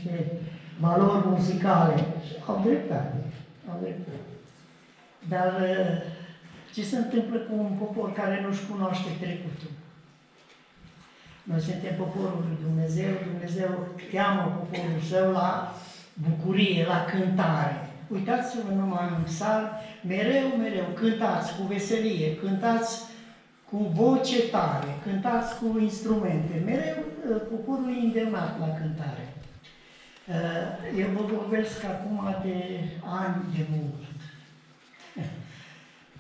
niște valori muzicale. Au dreptate, au dreptate. Dar ce se întâmplă cu un popor care nu-și cunoaște trecutul? Noi suntem poporul lui Dumnezeu, Dumnezeu cheamă poporul său la bucurie, la cântare. Uitați-vă numai în psalm, mereu, mereu, cântați cu veselie, cântați cu voce tare, cântați cu instrumente. Mereu poporul e îndemnat la cântare. Eu vă vorbesc acum de ani de mult.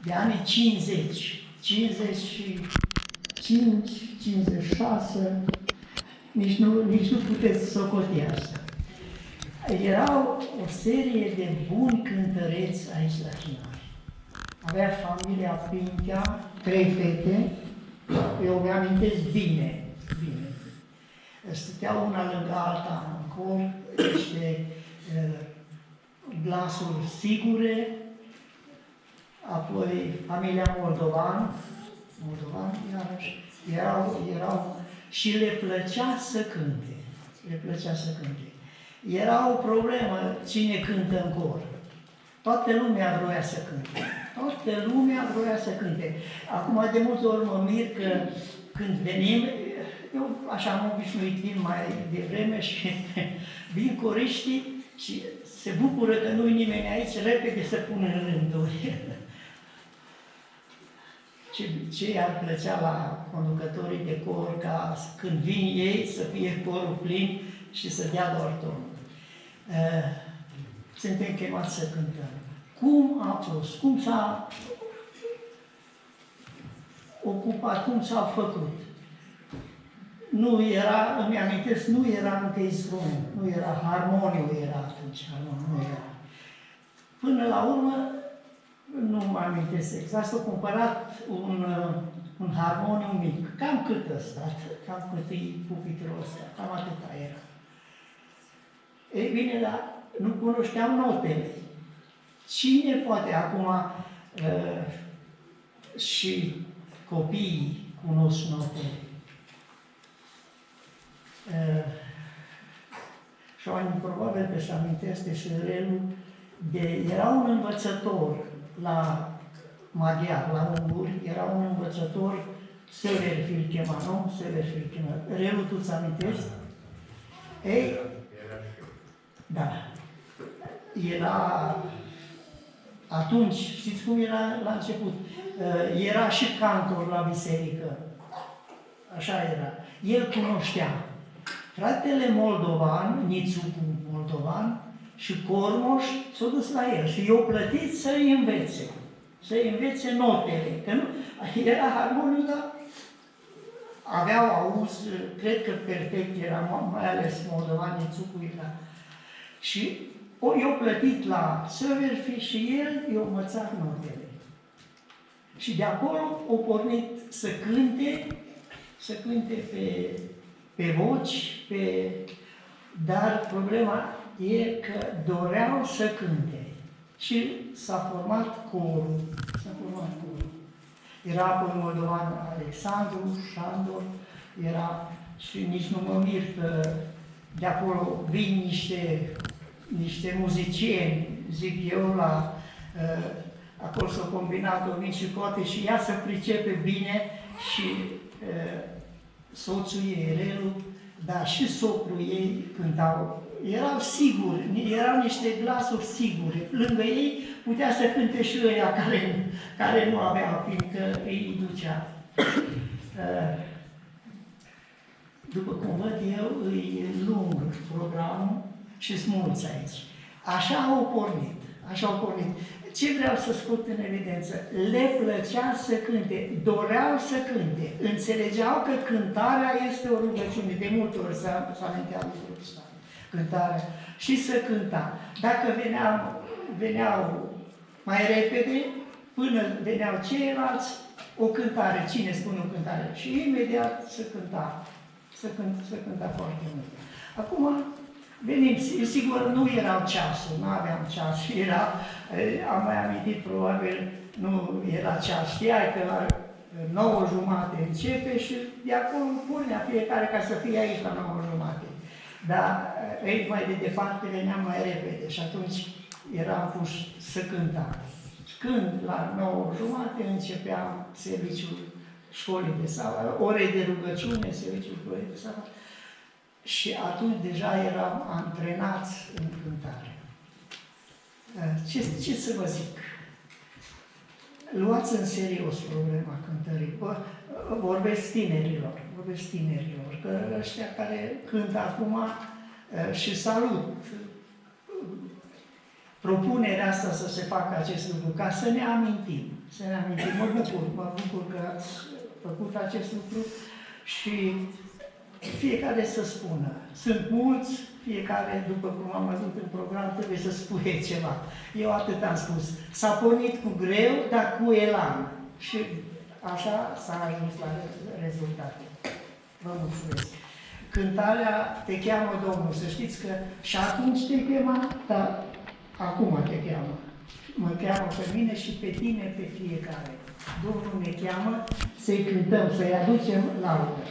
De anii 50, 55, 56, nici nu puteți socoti asta. Erau o serie de buni cântăreți aici la Chinari. Avea familia Pintea, 3 fete, eu mi-amintesc bine. Stăteau una lângă alta în cor, niște glasuri sigure, apoi familia Moldovan, iarăși, erau și le plăcea să cânte. Era o problemă cine cântă în cor. Toată lumea vroia să cânte. Acum de multe ori mă mir că când venim, eu așa am obișnuit, vin mai devreme și vin coriștii și se bucură că nu-i nimeni aici, repede să pună în rânduri. Ce i-ar plăcea la conducătorii de cor ca când vin ei să fie corul plin și să dea doar tonul. Suntem chemați să cântăm. Cum a fost? Cum s-a ocupat? Cum s-a făcut? Nu era, îmi amintesc, nu era încă instrument, nu era harmoniu, era atunci, nu era. Până la urmă, nu mă amintesc exact, s-a cumpărat un harmoniu mic, cam cât ăsta, cam cât e pupitrul ăsta, cam atâta era. Ei bine, dar nu cunoșteam notele. Cine poate acum și copiii cunosc notele? Și probabil că se amintește și relul era un învățător la maghiar, la unguri, era un învățător, Sever îl chema, nu? Sever îl chema. Relul, tu ți amintești? Ei, da. Era, atunci, știți cum era la început? Era și cantor la biserică. Așa era. El cunoștea. Fratele Moldovan, Nițucu Moldovan și Cormoș s-au dus la el și i-au plătit să-i învețe notele. Că nu, era harmoniu, dar aveau auz, cred că perfect era, mai ales Moldovan, Nițucu era. Și i-au plătit la Săverfi și el i-a învățat notele. Și de acolo au pornit să cânte pe voci, dar problema e că doreau să cânte. Și s-a format corul. Era apoi Moldovan Alexandru, Șandor, era și nici nu mă mir că de acolo vin niște muzicieni, zic eu, acolo s-au combinat, vin și coate și ea să pricepe bine și soțul ei, relul, dar și socrul ei cântau. Erau siguri, erau niște glasuri sigure. Lângă ei putea să cânte și ăia care nu aveau, fiindcă îi ducea. După cum văd eu, e lung programul și sunt mulți aici. Așa au pornit. Ce vreau să scot în evidență? Le plăcea să cânte, doreau să cânte, înțelegeau că cântarea este o rugăciune. De multe ori s-a amintea lucrul ăsta, cântarea. Și să cânta. Dacă veneau mai repede, până veneau ceilalți, o cântare. Cine spune o cântare? Și imediat se cânta. Se cânta foarte mult. Acum, venim, sigur, nu erau ceasul, nu aveam ceas, am mai amintit, probabil, nu era ceas. Știai că la 9:30 începe și de acolo punea fiecare ca să fie aici la 9:30. Dar Ei mai de departe veneam mai repede și atunci eram puși să cântăm. Când la 9:30 începeam serviciul școlii de sabat, ore de rugăciune, serviciul școlii de sabat, și atunci deja eram antrenați în cântare. Ce să vă zic? Luați în serios problema cântării. Vorbesc tinerilor, că ăștia care cântă acum și salut propunerea asta să se facă acest lucru, ca să ne amintim. Mă bucur că ați făcut acest lucru și fiecare să spună. Sunt mulți, fiecare, după cum am văzut în program, trebuie să spune ceva. Eu atât am spus. S-a pornit cu greu, dar cu elan. Și așa s-a ajuns la rezultate. Vă mulțumesc. Cântarea Te cheamă Domnul. Să știți că și atunci te chema, dar acum te cheamă. Mă cheamă pe mine și pe tine, pe fiecare. Domnul ne cheamă să-i cântăm, să-i aducem laudă.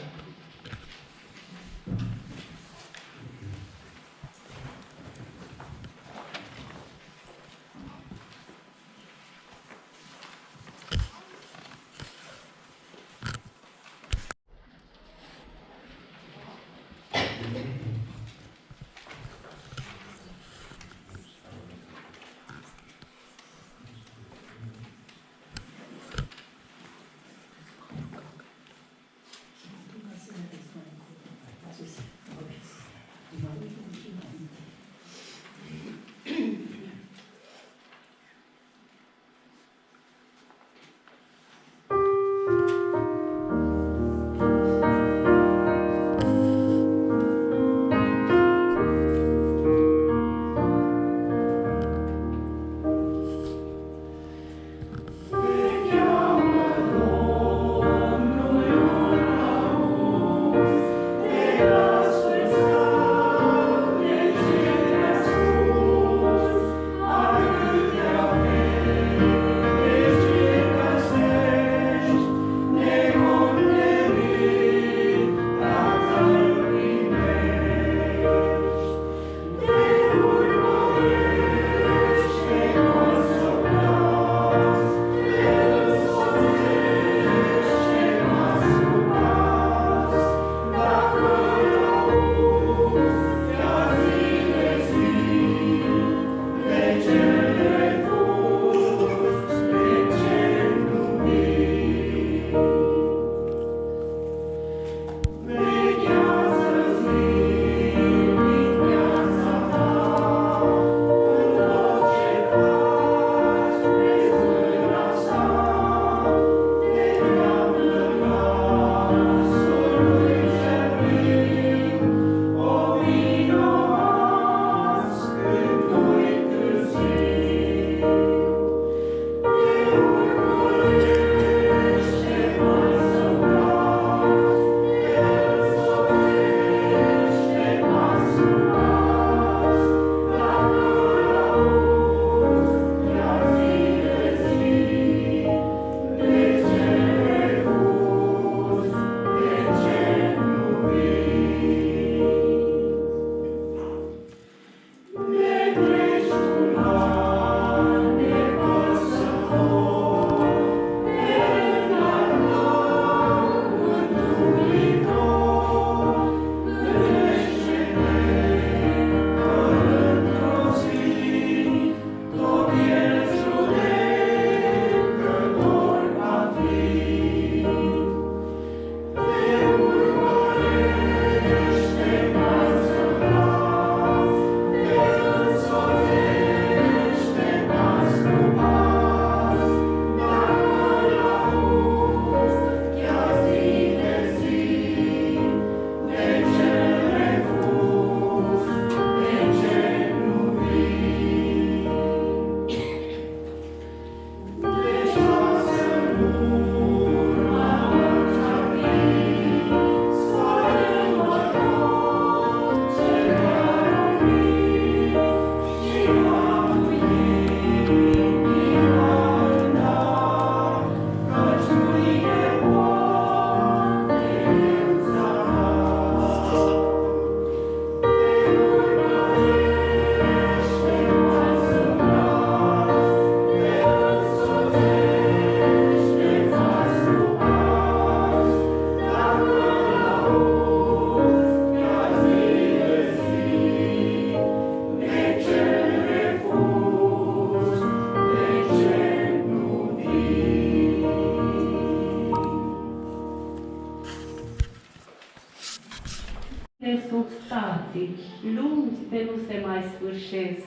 lungi de nu se mai sfârșesc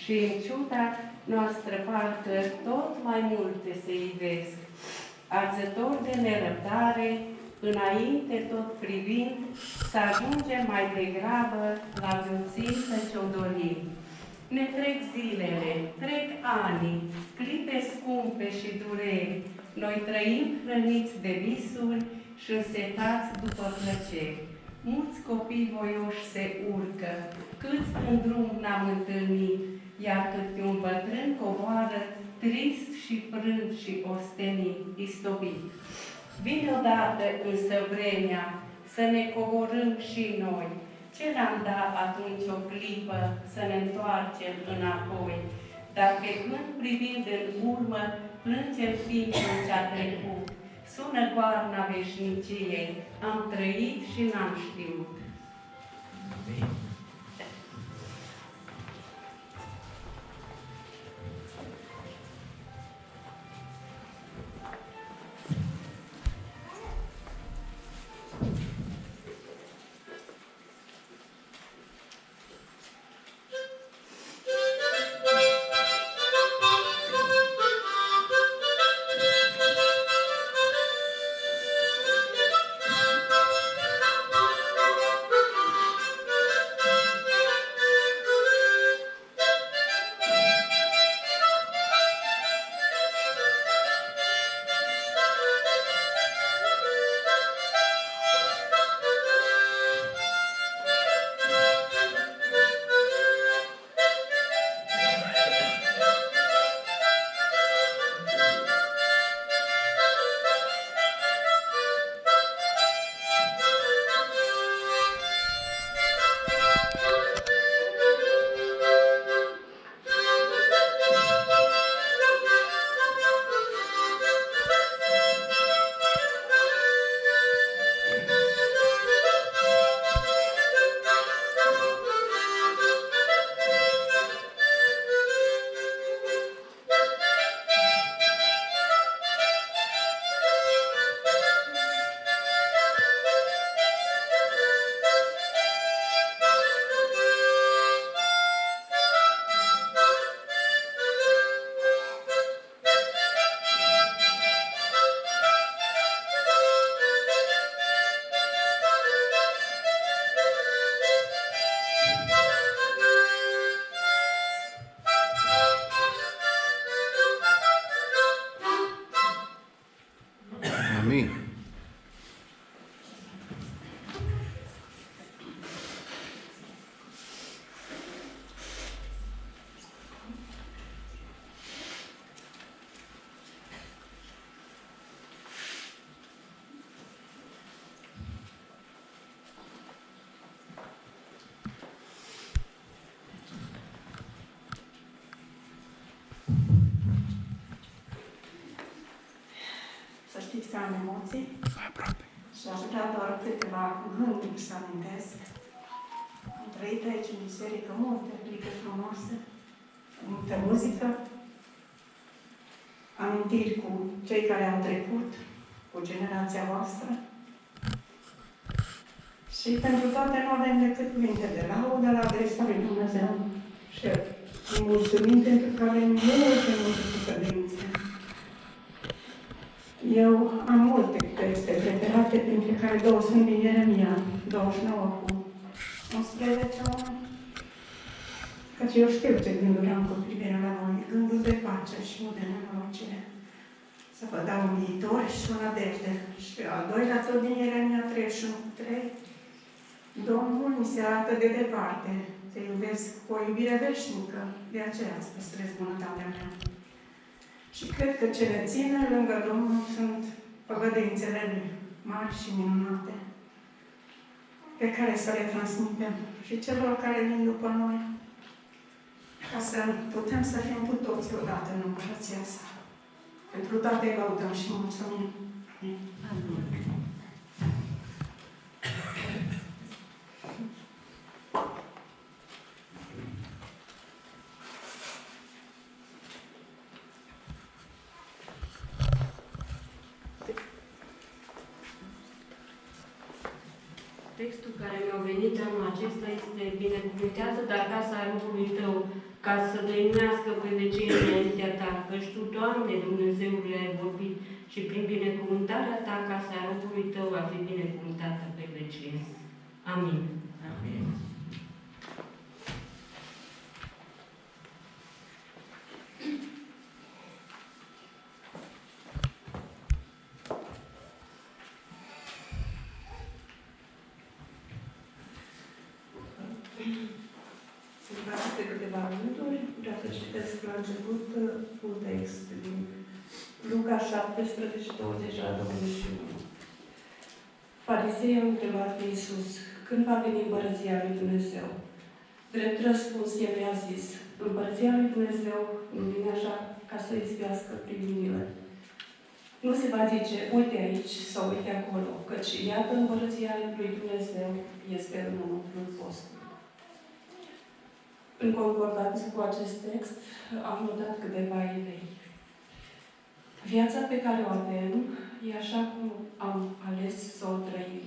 și în ciuda noastră parcă tot mai multe se ivesc. Arzător de nerăbdare, înainte tot privind, să ajungem mai degrabă la țintă ce-o dorim. Ne trec zilele, trec ani, clipe scumpe și dureri. Noi trăim hrăniți de visuri și însetați după plăceri. Mulți copii voioși se urcă, câți în drum n-am întâlnit, iar câte un bătrân coboară, trist și prânt și ostenit, istopit. Vine odată însă vremea să ne coborâm și noi. Ce ne-am dat atunci o clipă să ne întoarcem înapoi? Dar pe când privind în urmă, plângem timpul ce-a trecut. Sună goarna veșniciei, am trăit și n-am știut. Amin. Să știți că am emoții și aș vrea doar câteva gânduri să amintesc. Am trăit aici în biserică multe replică frumoase, multă muzică, amintiri cu cei care au trecut, cu generația voastră. Și pentru toate nu avem decât cuvinte de laudă la adresa lui Dumnezeu. Și îi mulțumim pentru că avem multe cădințe. Eu am multe texte preferate, printre care două sunt din Ieremia, 29 cu 11 oameni. Căci eu știu ce gânduri am cu privire la voi, gânduri de pace și nu de nenorocire. Să vă dau un viitor și o nădejde. Și al doilea tot din Ieremia 31:3. Domnul mi se arată de departe, te iubesc cu o iubire veșnică, de aceea îți păstrez bunătatea mea. Și cred că cele ține lângă Domnul sunt păgădințele Lui, mari și minunate, pe care să le transmitem și celor care vin după noi, ca să putem să fim cu toți odată în împărăția sa. Pentru toate laudăm și mulțumim. Amin. Textul care mi-a venit anul acesta este binecuvântează, dar casa robului tău, ca să dăinuiască pe vecie înaintea ta, căci tu, Doamne, Dumnezeule, ai vorbit și prin binecuvântarea ta, casa robului tău va fi binecuvântată pe vecie. Amin. Amin. Sunt peste câteva rânduri, vreau să citesc la început un text din Luca 17, 20 la 21. Fariseii au întrebat pe Iisus, când va veni împărăția lui Dumnezeu? Drept răspuns, el i-a zis, împărăția lui Dumnezeu nu vine așa ca să izbească privirile. Nu se va zice, uite aici sau uite acolo, căci iată împărăția lui Dumnezeu este în înăuntrul vostru. În concordanță cu acest text, am notat câteva idei. Viața pe care o avem e așa cum am ales să o trăim.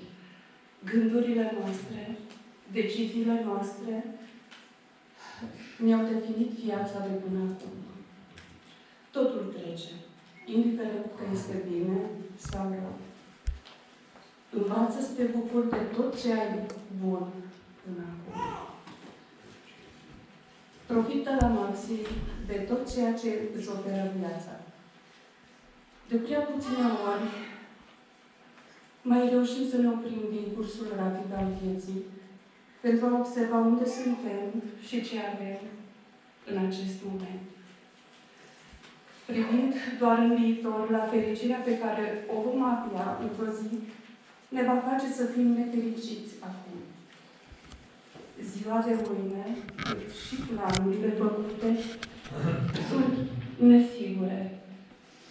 Gândurile noastre, deciziile noastre mi-au definit viața de până acum. Totul trece, indiferent că este bine sau rău. Învață să te bucuri de tot ce ai bun până acum. Profită la maxim de tot ceea ce îți oferă viața. De prea puține ori mai reușim să ne oprim din cursul rapid al vieții pentru a observa unde suntem și ce avem în acest moment. Privind doar în viitor la fericirea pe care o vom avea într-o zi, ne va face să fim nefericiți acum. Ziua de mâine și planurile făcute sunt nesigure.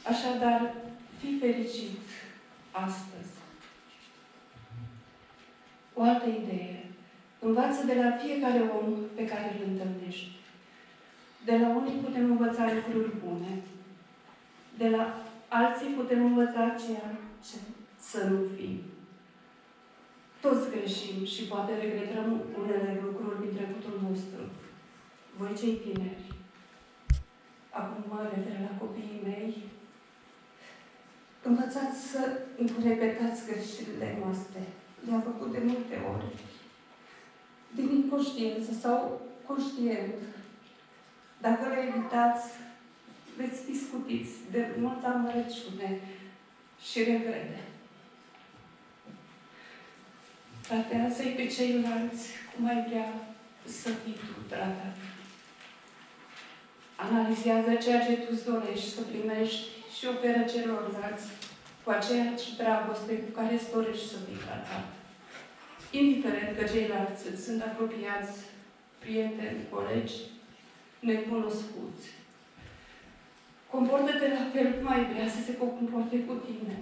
Așadar, fii fericit astăzi. O altă idee. Învață de la fiecare om pe care îl întâlnești. De la unii putem învăța lucruri bune. De la alții putem învăța ceea ce să nu fim. Toți greșim și poate regretăm unele lucruri din trecutul nostru. Voi cei tineri. Acum mă refer la copiii mei. Învățați să nu repetați greșelile noastre. Le-am făcut de multe ori. Din inconștiență sau conștient. Dacă le evitați, veți fi scutiți de multă amărăciune și regrete. Tratează-i pe ceilalți cum ai vrea să fii tu tratat. Analizează ceea ce tu îți dorești să primești și oferă celorlalți cu aceeași dragoste cu care îți dorești să fii tratat. Indiferent că ceilalți sunt apropiați, prieteni, colegi, necunoscuți. Comportă-te la fel cum ai vrea să se comporte cu tine.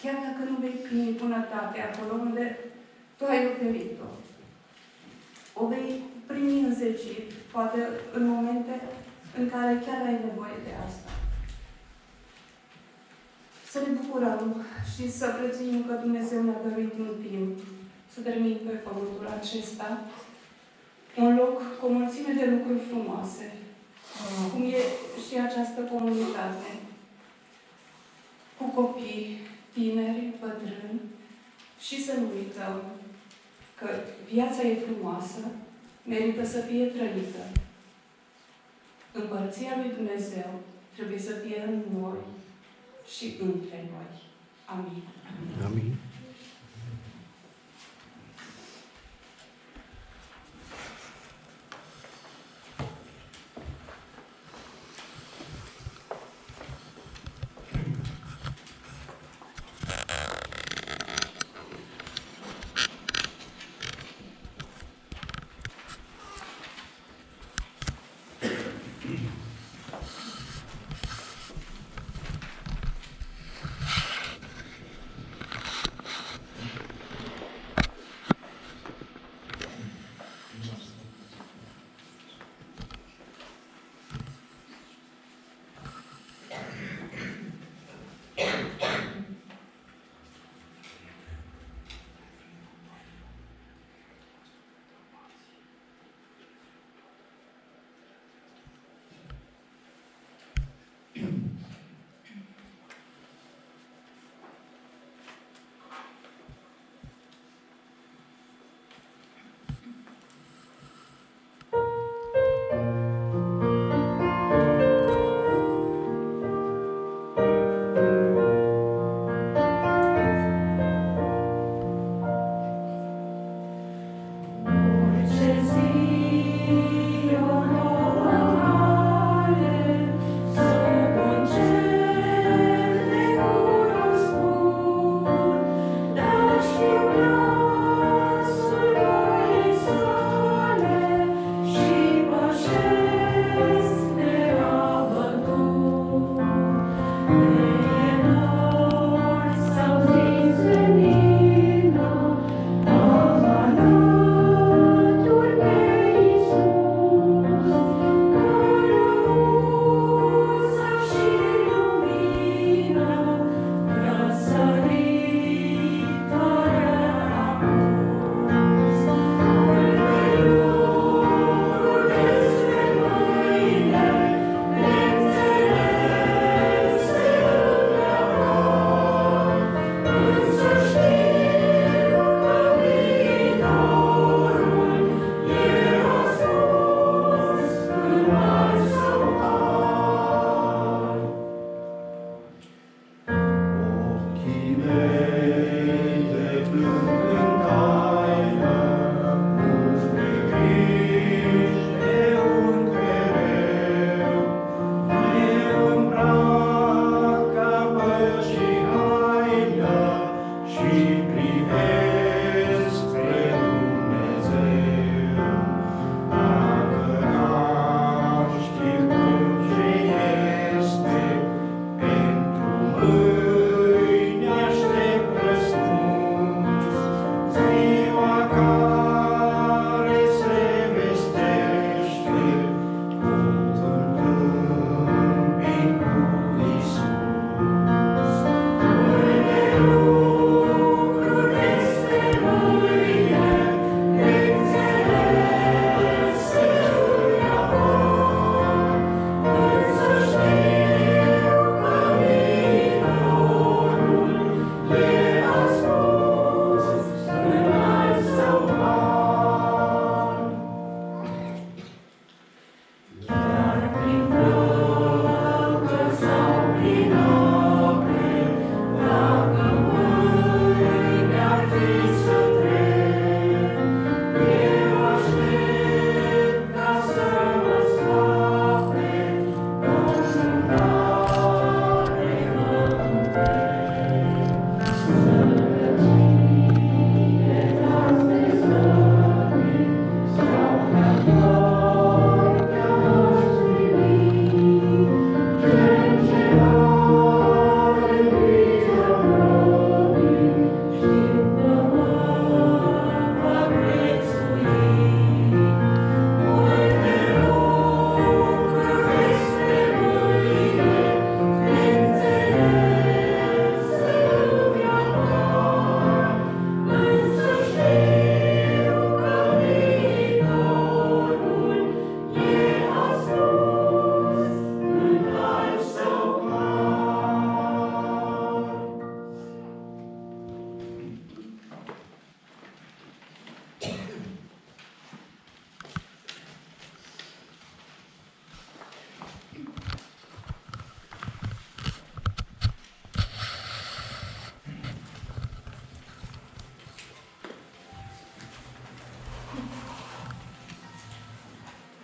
Chiar dacă nu vei primi bunătate acolo unde tu ai oferit-o. O vei primi înzecit, poate în momente în care chiar ai nevoie de asta. Să ne bucurăm și să prețuim că Dumnezeu ne-a dăruit un timp să trăim pe pământul acesta un loc cu o mulțime de lucruri frumoase, cum e și această comunitate, cu copii, tineri, bătrâni, și să nu uităm că viața e frumoasă, merită să fie trăită. Împărăția lui Dumnezeu trebuie să fie în noi și între noi. Amin. Amin.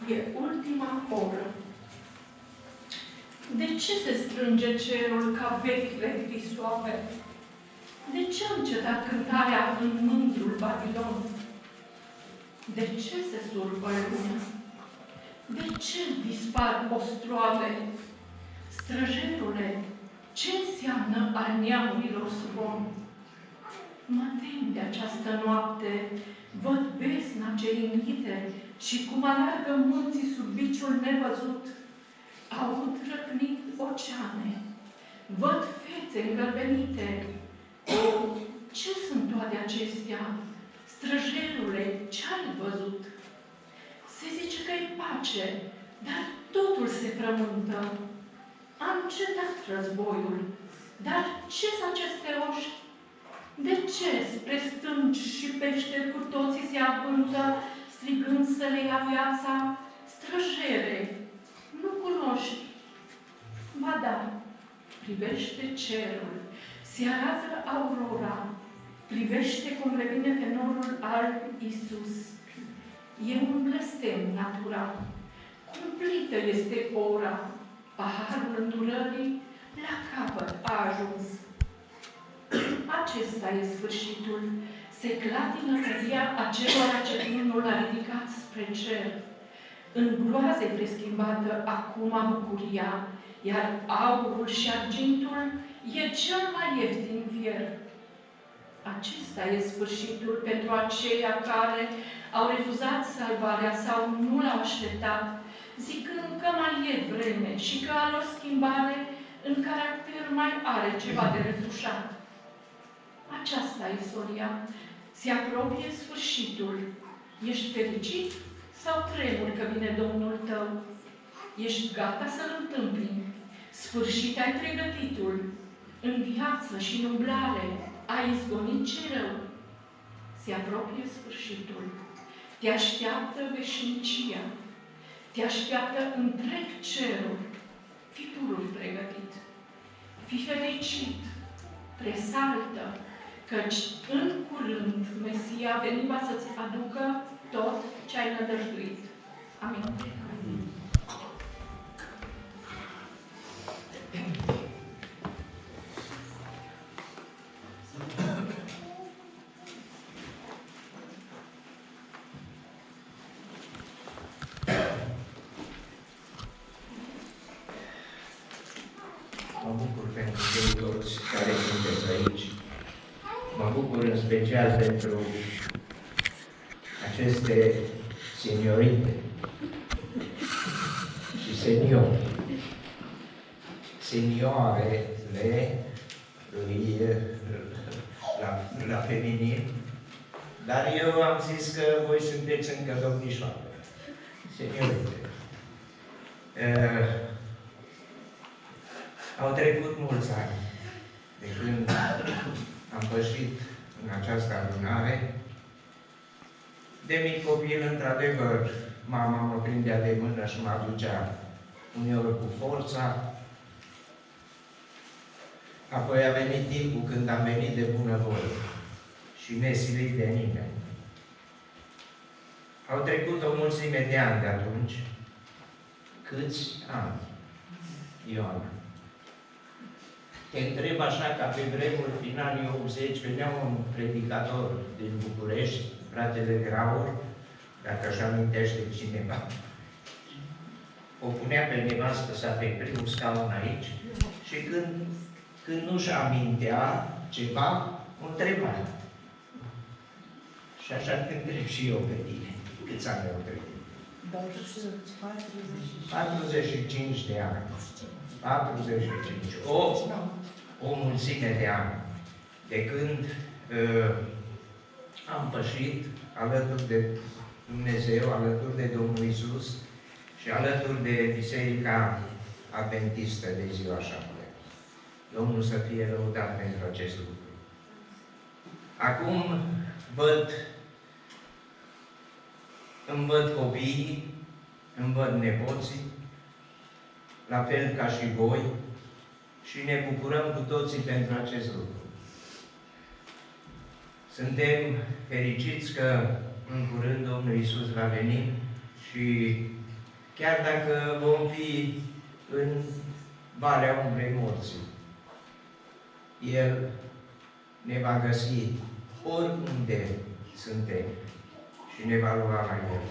E ultima oră. De ce se strânge cerul ca vechile grisoave? De ce a încetat cântarea în mândrul Babilon? De ce se surpă lumea? De ce dispar ostroave? Străjerule, ce înseamnă al neamurilor zvon? Mă tem de această noapte, văd besna cerinite și cum alargă munții sub biciul nevăzut. Aud răcnind oceane, văd fețe îngălbenite. O, ce sunt toate acestea? Străjerule, ce-ai văzut? Se zice că-i pace, dar totul se frământă. A încetat războiul, dar ce-s aceste oși? De ce spre stânci și peșteri cu toții se avântă, strigând să le ia viața? Străjere, nu cunoști? Ba da, privește cerul, se arată aurora, privește cum revine pe norul alb Iisus. E un blestem natural. Cumplită este ora, paharul îndurării la capăt a ajuns. Acesta e sfârșitul. Se clatină tăria acelora ce Domnul l-a ridicat spre cer. În groaze preschimbată acum bucuria, iar aurul și argintul e cel mai ieftin fier. Acesta e sfârșitul pentru aceia care au refuzat salvarea sau nu l-au așteptat, zicând că mai e vreme și că a lor schimbare în caracter mai are ceva de retușat. Aceasta e istoria. Se apropie sfârșitul. Ești fericit sau tremuri că vine Domnul tău? Ești gata să-L întâmpini. Sfârșit ai pregătitul. În viață și în umblare ai izgonit ce rău. Se apropie sfârșitul. Te așteaptă veșnicia. Te așteaptă întreg cerul. Fii purul pregătit. Fii fericit. Presaltă, căci în curând Mesia veni va să-ți aducă tot ce ai nădăjduit. Amin. Mă bucur pentru cei toți care sunteți aici. Mă bucur în special pentru aceste seniorite și seniori. Senioarele la feminin, dar eu am zis că voi sunteți încă domnișoare. Seniorite. Au trecut mulți ani de când am pășit în această adunare. De mic copil, într-adevăr, mama mă prindea de mână și mă aducea uneori cu forța. Apoi a venit timpul când am venit de bunăvoie și nesilit de nimeni. Au trecut o mulțime de ani de atunci. Câți ani, Ioana? Te întreb așa, ca pe vremuri, finalii 80, venea un predicator din București, fratele Graur, dacă așa amintește cineva, o punea pe nevastă sa pe primul scaun aici și când nu-și amintea ceva, o întreba. Și așa te întreb și eu pe tine. Câți ani au trecut? 45 de ani. 45. O mulțime de ani. De când am pășit alături de Dumnezeu, alături de Domnul Iisus și alături de Biserica Adventistă de Ziua Șapte. Domnul să fie lăudat pentru acest lucru. Acum îmi văd copiii, îmi văd nepoții, la fel ca și voi, și ne bucurăm cu toții pentru acest lucru. Suntem fericiți că în curând Domnul Iisus va veni și chiar dacă vom fi în valea umbrei morții, El ne va găsi oriunde suntem și ne va lua la El.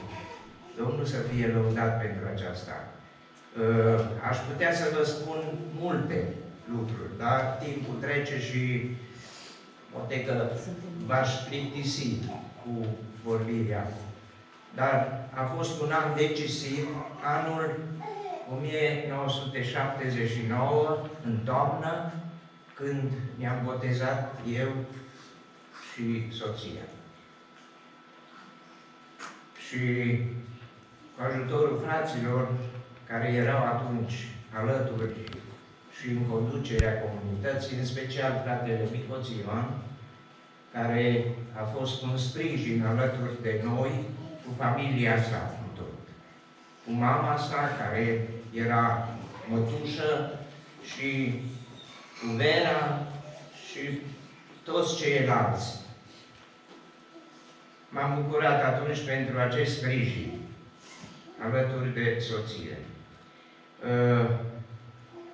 Domnul să fie lăudat pentru aceasta. Aș putea să vă spun multe lucruri, dar timpul trece și poate că v-aș plictisi cu vorbirea. Dar a fost un an decisiv, anul 1979, în toamnă, când ne-am botezat eu și soția. Și cu ajutorul fraților care erau atunci alături și în conducerea comunității, în special fratele Micoț Ioan, care a fost un sprijin alături de noi, cu familia sa, cu mama sa, care era mătușă, și cu Vera și toți ceilalți. M-am bucurat atunci pentru acest sprijin alături de soție.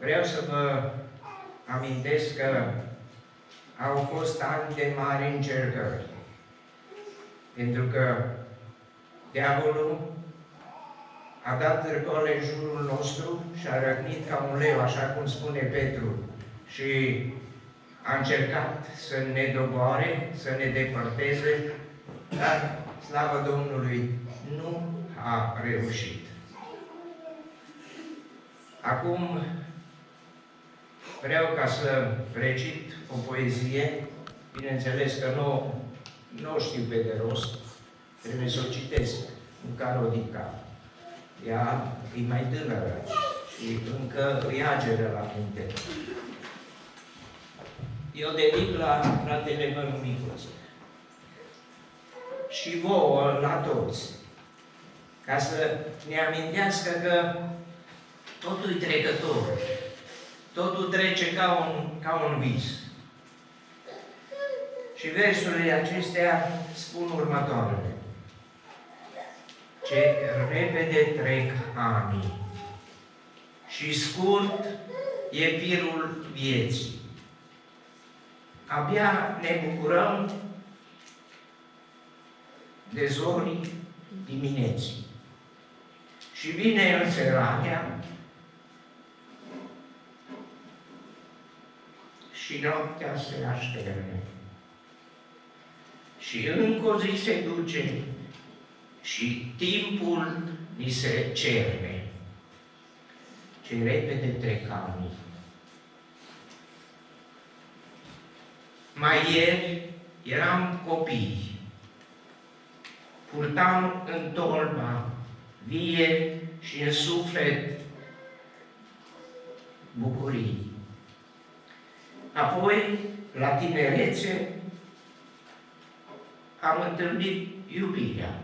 Vreau să vă amintesc că au fost ani de mari încercări, pentru că diavolul a dat târcole în jurul nostru și a răcnit ca un leu, așa cum spune Petru, și a încercat să ne doboare, să ne depărteze, dar, slavă Domnului, nu a reușit. Acum vreau ca să recit o poezie, bineînțeles că nu o știu pe de rost, trebuie să o citesc, în Carodica. Ea e mai tânără și încă îi ageră la minte. Eu dedic la fratele meu Micoț și vouă, la toți, ca să ne amintească că totul e trecător, totul trece ca un vis. Și versurile acestea spun următoarele. Ce repede trec anii și scurt e firul vieții. Abia ne bucurăm de zorii dimineții. Și vine înserarea și noaptea se așterne. Și încă o zi se duce și timpul ni se cerne. Ce repede trec anii. Mai ieri eram copii, purtam în tolba vie și în suflet bucurii. Apoi, la tinerețe, am întâlnit iubirea.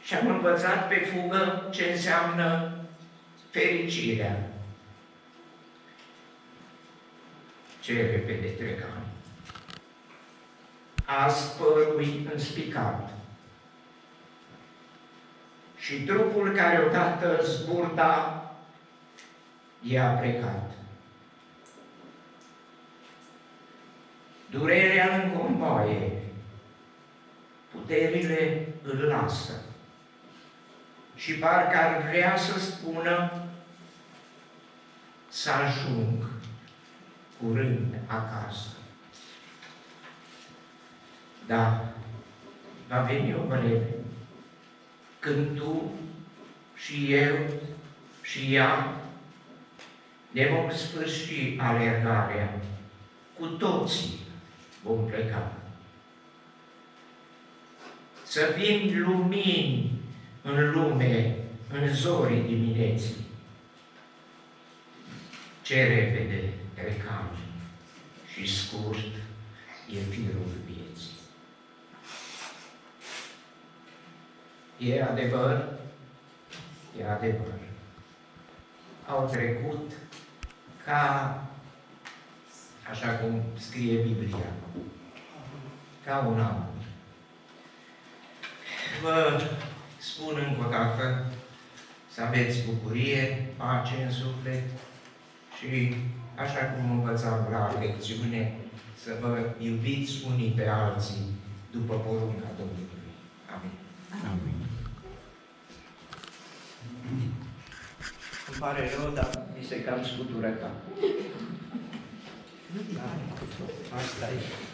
Și am învățat pe fugă ce înseamnă fericirea. Ce repede trec ani. Azi părul înspicat și trupul care odată zburda i-a plecat. Durerea îl încomboaie, puterile îl lasă și parcă ar vrea să spună să ajung curând acasă. Da, va veni o vreme când tu și eu și ea ne vom sfârși alergarea. Cu toții vom pleca. Să fim lumini în lume, în zorii dimineții. Ce repede trec ani și scurt e firul vieții. E adevăr? E adevăr. Au trecut ca, așa cum scrie Biblia, ca un an. vă spun încă o dată să aveți bucurie, pace în suflet și, așa cum învățam la lecțiune, să vă iubiți unii pe alții după porunca Domnului. Amin. Amin. Îmi pare rău, dar mi se cam scutură capul. Asta e.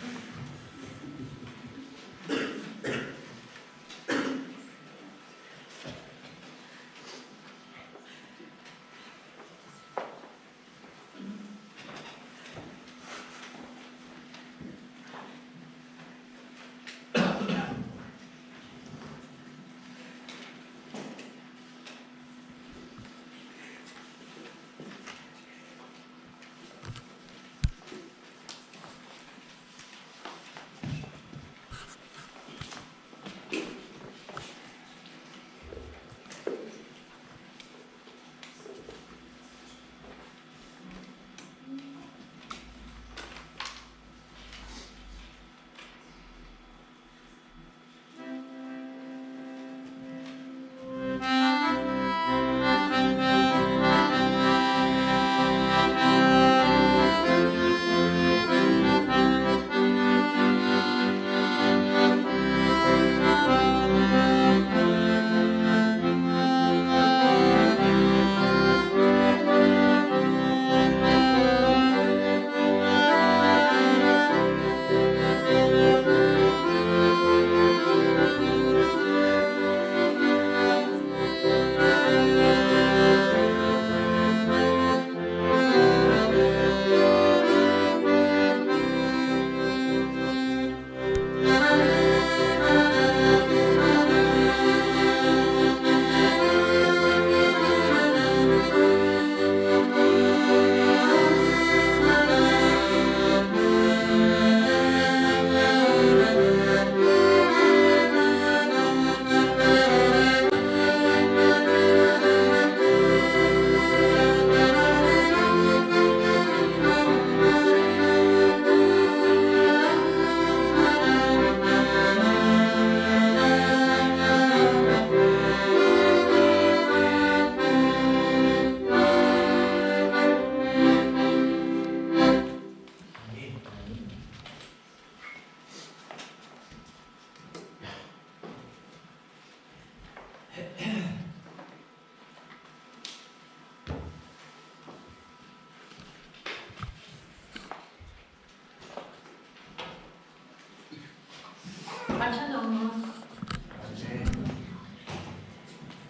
Pacea Domnului.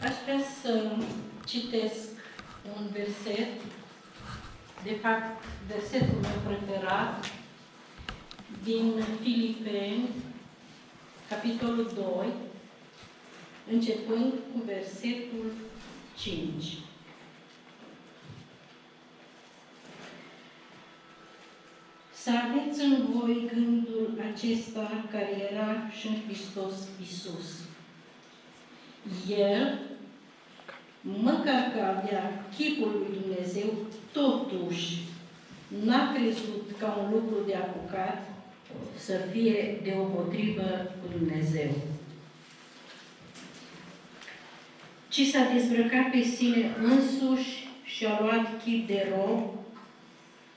Aș vrea să citesc un verset, de fapt, versetul meu preferat, din Filipeni, capitolul 2, începând cu versetul 5. Să aveți în voi gândul acesta care era și în Hristos Iisus. El, măcar că avea chipul lui Dumnezeu, totuși n-a crezut ca un lucru de apucat să fie deopotrivă cu Dumnezeu, ci s-a dezbrăcat pe sine însuși și a luat chip de rob,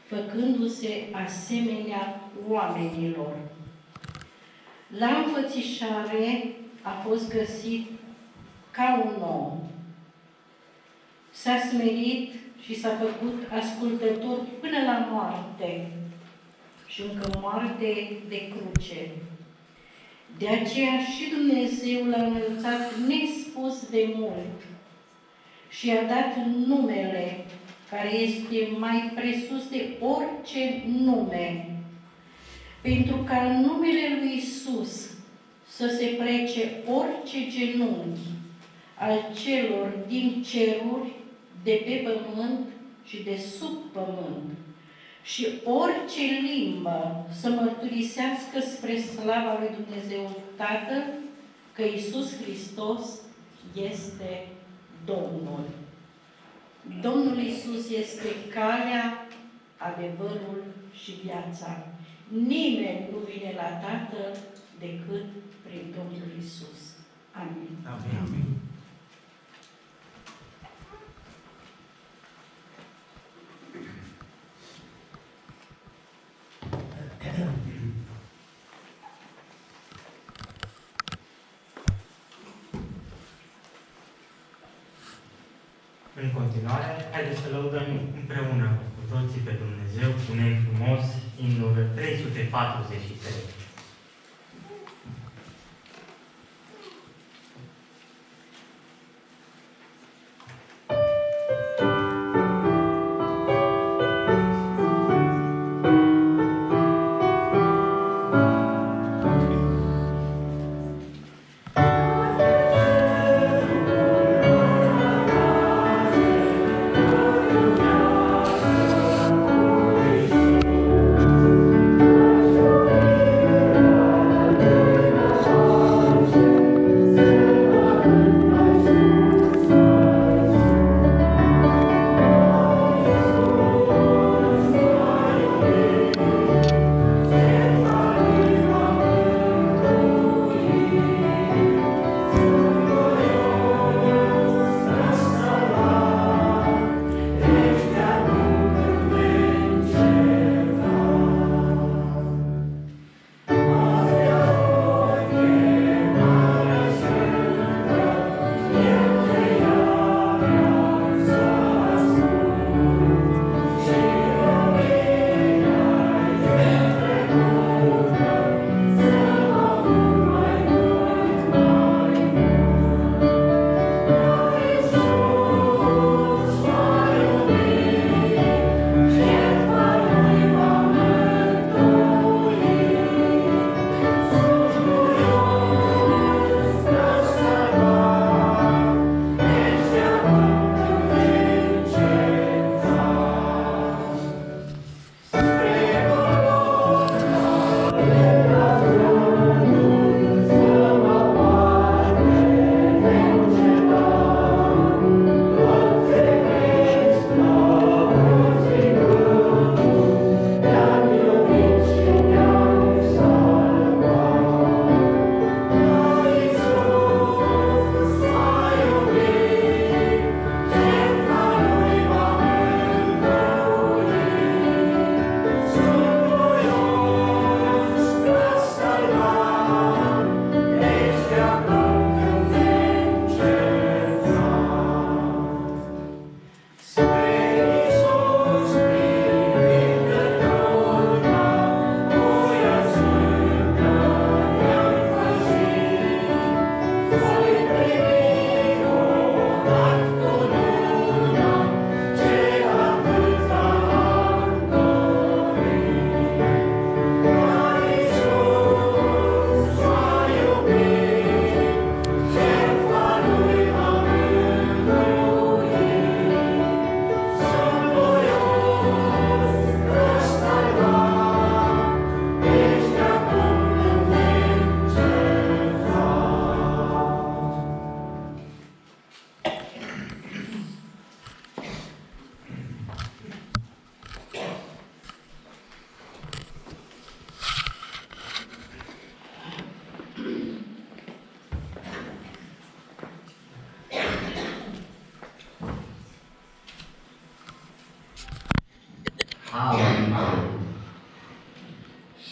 făcându-se asemenea oamenilor. La înfățișare a fost găsit ca un om. S-a smerit și s-a făcut ascultător până la moarte și încă moarte de cruce. De aceea și Dumnezeu l-a înălțat nespus de mult și i-a dat numele care este mai presus de orice nume, pentru ca în numele lui Iisus să se plece orice genunchi al celor din ceruri, de pe pământ și de sub pământ, și orice limbă să mărturisească spre slava lui Dumnezeu Tatăl că Iisus Hristos este Domnul. Domnul Iisus este calea, adevărul și viața. Nimeni nu vine la Tatăl decât prin Domnul Iisus. Amin. Amin. În continuare, haideți să lăudăm împreună cu toții pe Dumnezeu, punem frumos imnul 343.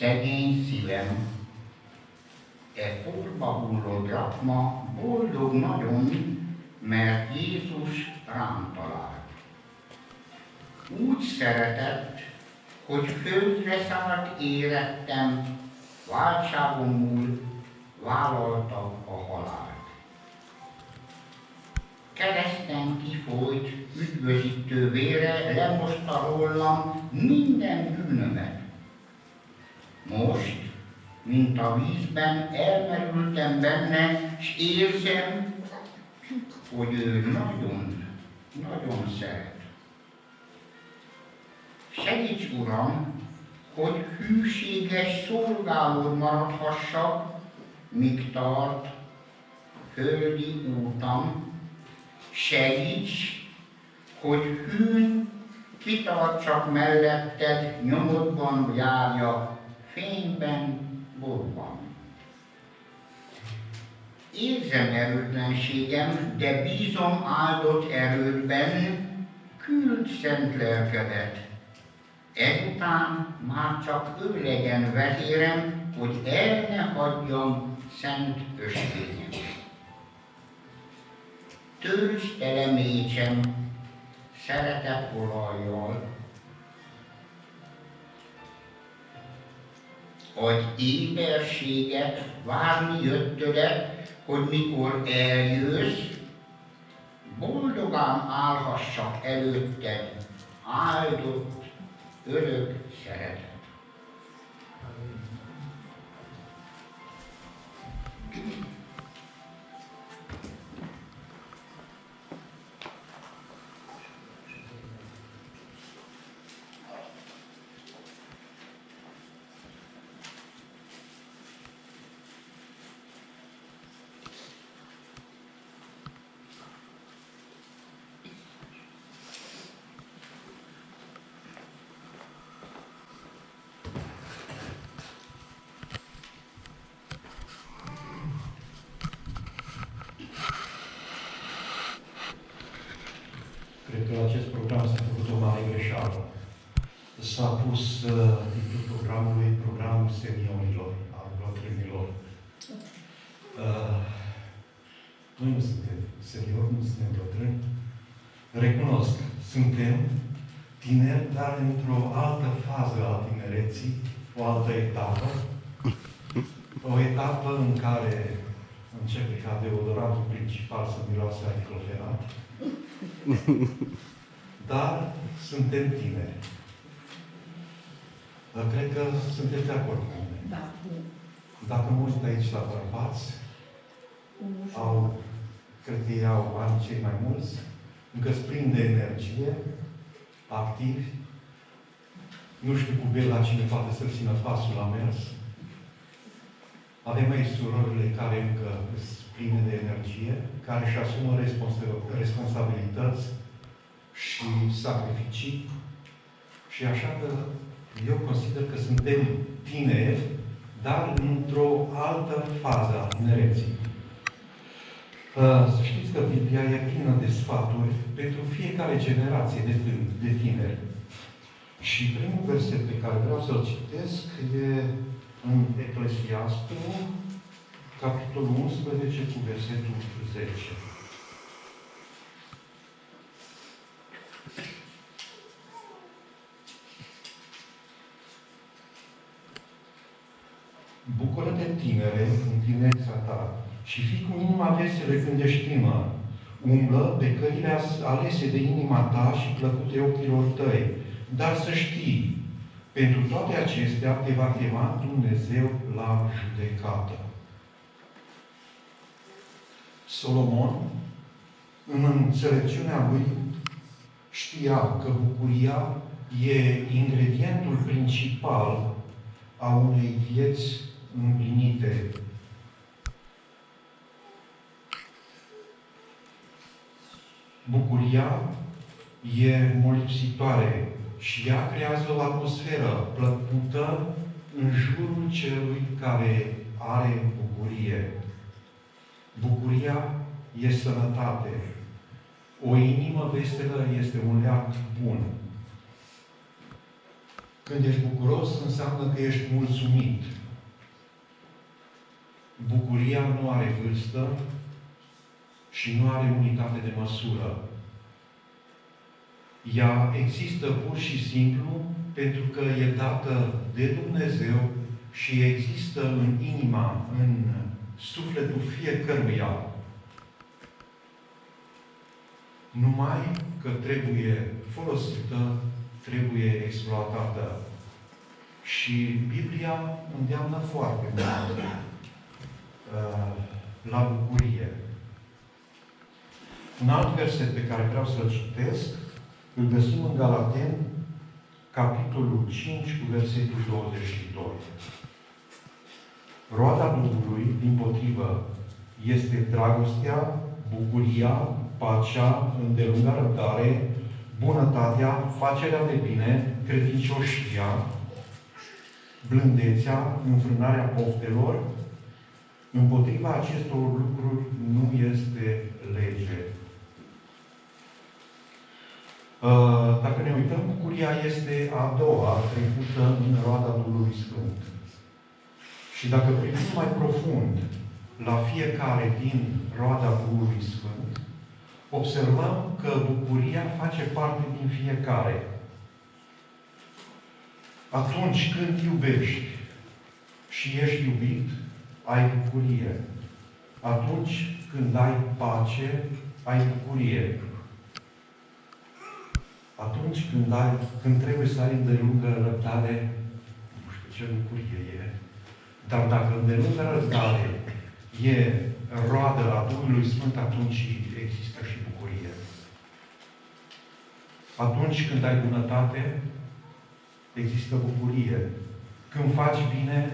Szegény szívem, porba hullott rakma, boldog nagyon, mert Jézus rám talált. Úgy szeretett, hogy földre szállt érettem, váltságomul vállalta a halált. Kereszten kifolyt, üdvözítő vére lemosta rólam minden bűnömet. Most, mint a vízben, elmerültem benne, s érzem, hogy ő nagyon, nagyon szeret. Segíts, Uram, hogy hűséges szolgálód maradhassak, míg tart földi útam. Segíts, hogy hűn kitartsak melletted, nyomodban járja, fényben, borban. Érzem erőtlenségem, de bízom áldott erődben, küld szent lelkedet. Ezután már csak ő legyen vezérem, hogy el ne hagyjam szent ösvényem. Töltsd tele mécsem szeretet olajjal, adj éberséget, várni jöttödet, hogy mikor eljössz, boldogán állhassak előtted, áldott, örök szeretet. Cred că la acest program s-a făcut o mare greșeală. S-a pus titlul programului Programul Seniorilor, al bătrânilor. Noi nu suntem seniori, nu suntem bătrâni. Recunosc, suntem tineri, dar într-o altă fază a tinereții, o altă etapă. O etapă în care începe ca deodorantul principal să miroase a diclofenat. Dar suntem tineri. Cred că sunteți de acord cu mine. Da. Dacă mă uit aici la bărbați, cred că ei au ani cei mai mulți, încă plini de energie, activi. Nu știu cu la cine poate să țină pasul la mers. Avem aici surorile care încă sunt pline de energie, care își asumă responsabilități și sacrificii. Și așa că eu consider că suntem tineri, dar într-o altă fază a tinereții. Să știți că Biblia e plină de sfaturi pentru fiecare generație de tineri. Și primul verset pe care vreau să-l citesc e în Eclesiastru, capitolul 11, cu versetul 10. Bucură-te, tinere, în tinerețea ta, și fii cu inima veselă când ești tânăr. Umblă pe căile alese de inima ta și plăcute ochilor tăi. Dar să știi, pentru toate acestea te va chema Dumnezeu la judecată. Solomon, în înțelepciunea lui, știa că bucuria e ingredientul principal a unei vieți împlinite. Bucuria e molipsitoare și ea creează o atmosferă plăcută în jurul celui care are bucurie. Bucuria e sănătate. O inimă veselă este un leac bun. Când ești bucuros, înseamnă că ești mulțumit. Bucuria nu are vârstă și nu are unitate de măsură. Ea există pur și simplu pentru că e dată de Dumnezeu și există în inima, în sufletul fiecăruia. Numai că trebuie folosită, trebuie exploatată. Și Biblia îndeamnă foarte mult la bucurie. Un alt verset pe care vreau să-l citesc, îl găsim în Galateni, capitolul 5, cu versetul 22. Roada Duhului, dimpotrivă, este dragostea, bucuria, pacea, îndelunga răbdare, bunătatea, facerea de bine, credincioșia, blândețea, înfrânarea poftelor. Împotriva acestor lucruri nu este lege. Dacă ne uităm, bucuria este a doua trecută în roada Duhului Sfânt. Și dacă privim mai profund la fiecare din roada Duhului Sfânt, observăm că bucuria face parte din fiecare. Atunci când iubești și ești iubit, ai bucurie. Atunci când ai pace, ai bucurie. Atunci când trebuie să ai îndelungă răbdare, nu știu ce bucurie e, dar dacă îndelungă răbdare e roadă a Duhului Sfânt, atunci există și bucurie. Atunci când ai bunătate, există bucurie. Când faci bine,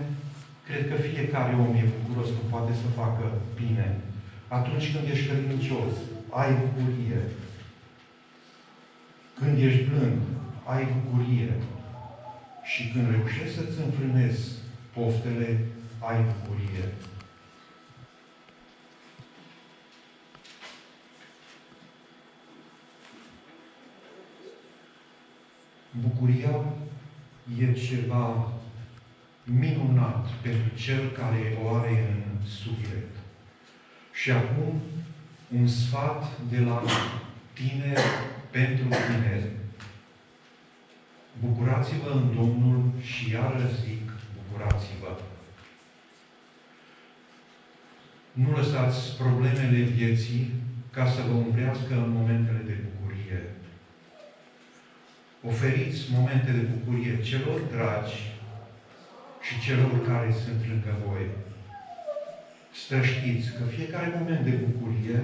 cred că fiecare om e bucuros că poate să facă bine. Atunci când ești credincios, ai bucurie. Când ești blând, ai bucurie. Și când reușești să-ți înfrânezi poftele, ai bucurie. Bucuria e ceva minunat pentru cel care o are în suflet. Și acum, un sfat de la tineri pentru tineri. Bucurați-vă în Domnul și iară zic, bucurați-vă. Nu lăsați problemele vieții ca să vă umbrească în momentele de bucurie. Oferiți momente de bucurie celor dragi și celor care sunt lângă voi. Să știți că fiecare moment de bucurie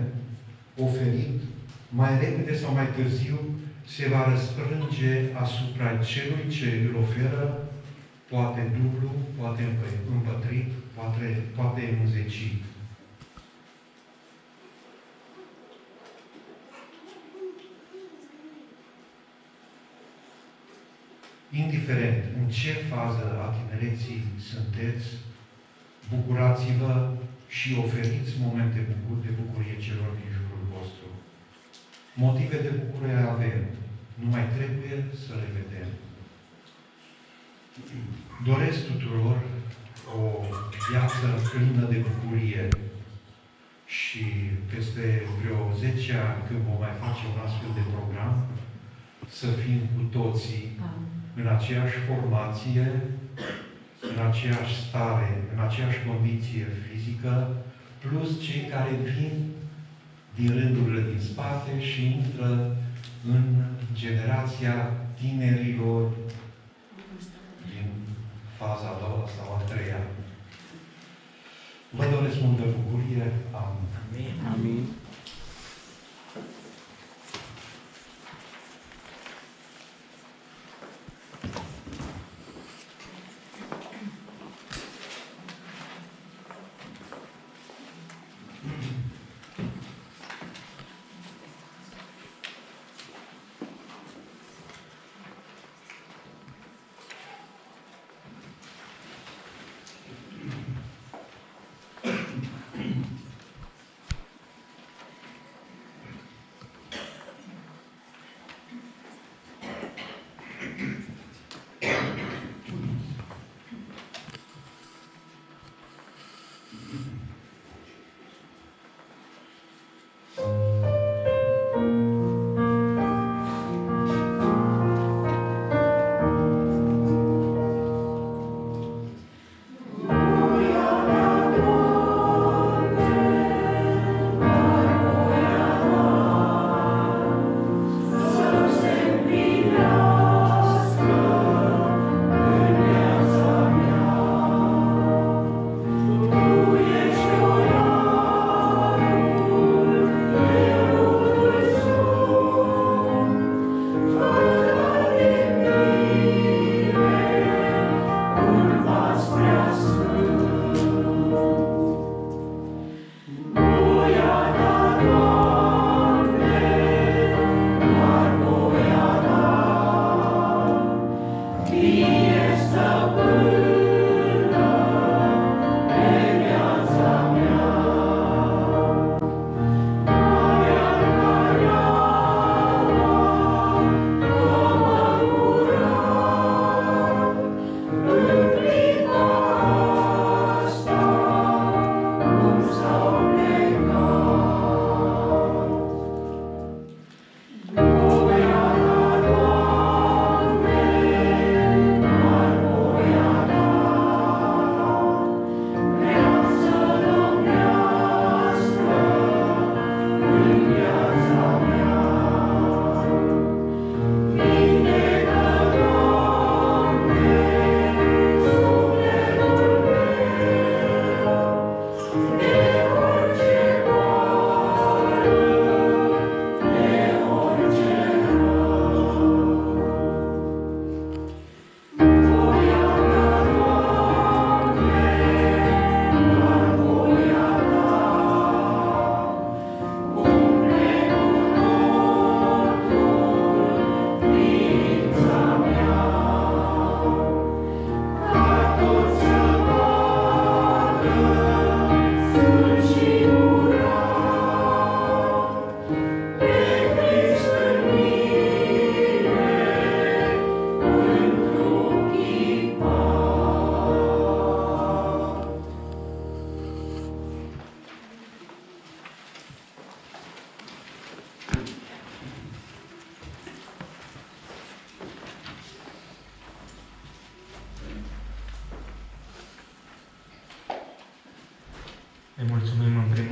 oferit, mai repede sau mai târziu, se va răsprânge asupra celui ce îl oferă, poate dublu, poate împătrit, poate înzecit. Indiferent în ce fază a tinereții sunteți, bucurați-vă și oferiți momente de bucurie celor din jurul vostru. Motive de bucurie avem, numai trebuie să le vedem. Doresc tuturor o viață plină de bucurie și peste vreo 10 ani, când vom mai face un astfel de program, să fim cu toții în aceeași formație, în aceeași stare, în aceeași condiție fizică, plus cei care vin din rândurile din spate și intră în generația tinerilor din faza a doua sau a treia. Vă doresc multă bucurie. Amin. Amin.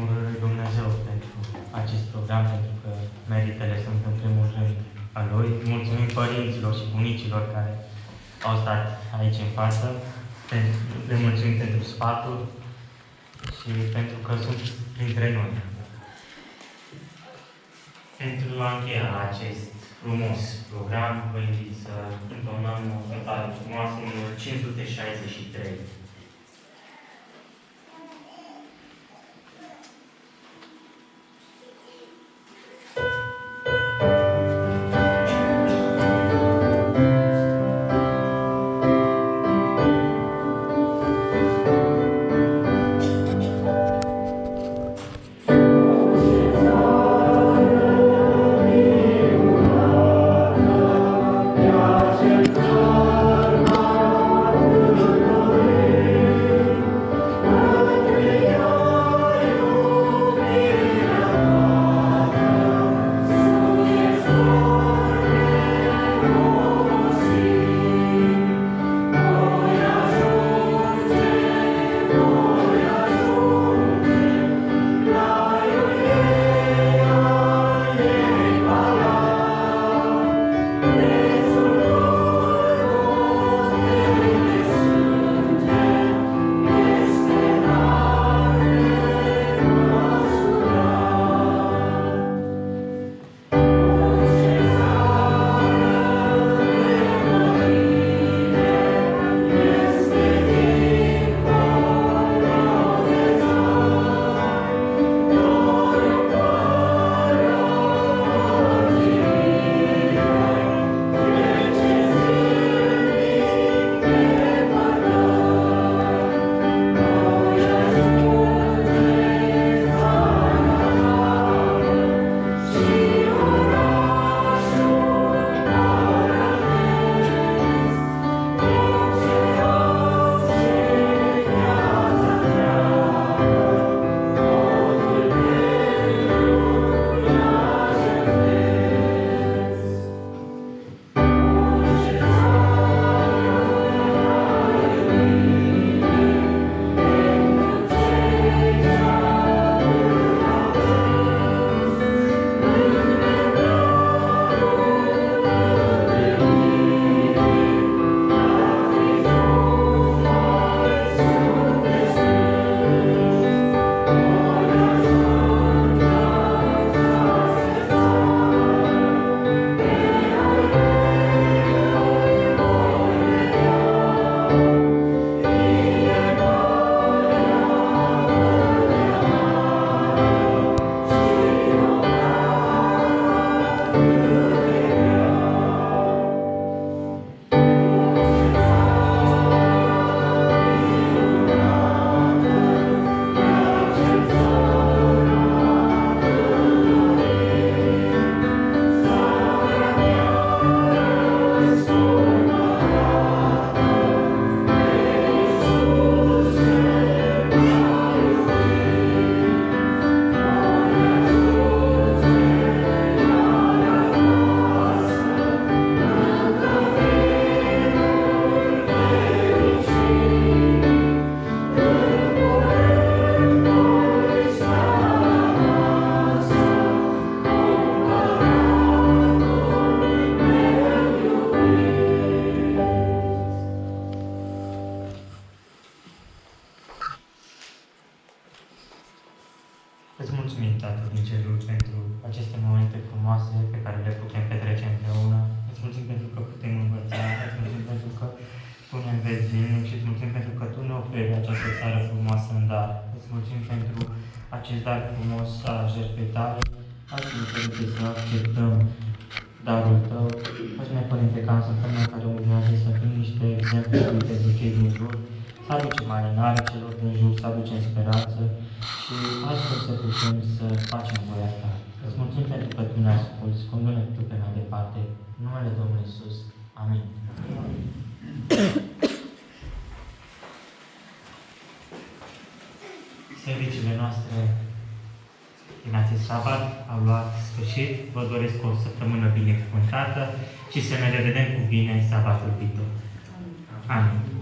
rând lui Dumnezeu pentru acest program, pentru că meritele sunt în primul rând a Lui. Mulțumim părinților și bunicilor care au stat aici în față. Le mulțumim pentru sfatul și pentru că sunt printre noi. Pentru a încheia acest frumos program, vă invit să întonăm o cântare frumoasă, numărul 563. Îți mulțumim, Tată din cerul, pentru aceste momente frumoase pe care le putem petrece împreună. Îți mulțumim pentru că putem învăța, îți mulțumim pentru că Tu ne înveți zilnic și îți mulțumim pentru că Tu ne oferi această țară frumoasă în dar. Îți mulțumim pentru acest dar frumos a jertfei Tale. Ajută-ne, Părinte, să acceptăm darul Tău. Ajută-ne, Părinte, ca în săptămâna care urmează să fim niște exemple pentru cei din jur, să aducem arenare celor din jur, să aducem speranță și astfel să putem să facem voia Ta. Îți mulțumim pentru că Tu ne asculți, conduce Tu pe mai departe. În numele Domnului Iisus. Amin. Serviciile noastre din acest sabat au luat sfârșit. Vă doresc o săptămână binecuvântată și să ne revedem cu bine în sabatul viitor. Amin.